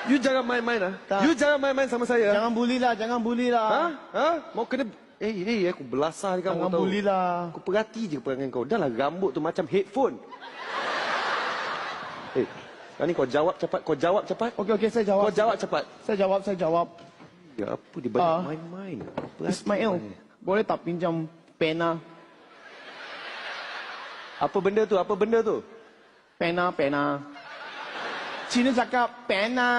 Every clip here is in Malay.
You jangan main-main lah. Tak. You jangan main-main sama saya. Jangan bully lah, jangan bully lah. Ha? Ha? Mau kena... aku belasah kamu Jangan tahu. bully lah. Aku perhati je perangai kau. Dah lah rambut tu macam headphone. Sekarang ni kau jawab cepat. Kau jawab cepat. Okey, saya jawab. Kau jawab cepat. Saya jawab. Ya apa dia banyak main-main. Ismail, boleh tak pinjam pena? Apa benda tu? Apa benda tu? Pena. Cina cakap pena.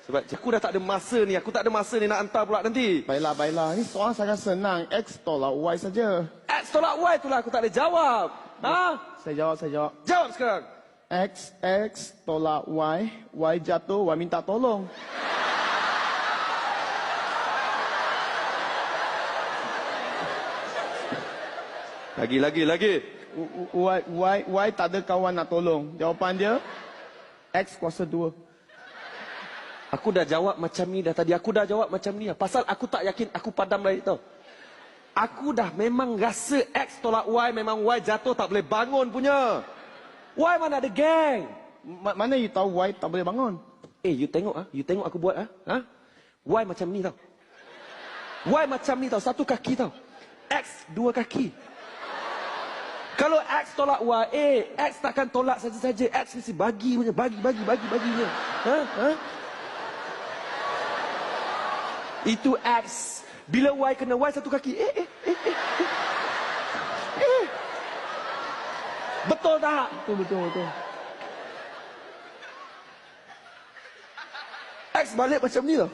Sebab aku dah tak ada masa ni. Aku tak ada masa ni nak hantar pula nanti. Baiklah. Ini soal sangat senang. X tolak Y saja. X tolak Y tu lah aku tak boleh jawab. Ha? Saya jawab. Jawab sekarang. X tolak Y. Y jatuh, Y minta tolong. Lagi. Y tak ada kawan nak tolong. Jawapan dia, X kuasa 2. Aku dah jawab macam ni dah tadi. Aku dah jawab macam ni. Pasal aku tak yakin aku padam lagi tau. Aku dah memang rasa X tolak Y. Memang Y jatuh tak boleh bangun punya. Y mana ada geng. Mana you tahu Y tak boleh bangun? You tengok You tengok aku buat Y macam ni tau. Y macam ni tau. Satu kaki tau. X dua kaki. Kalau X tolak Y, X takkan tolak saja-saja. X mesti bagi punya. Bagi punya. Itu X. Bila Y kena Y satu kaki. Betul tak? Betul. X balik macam ni tau.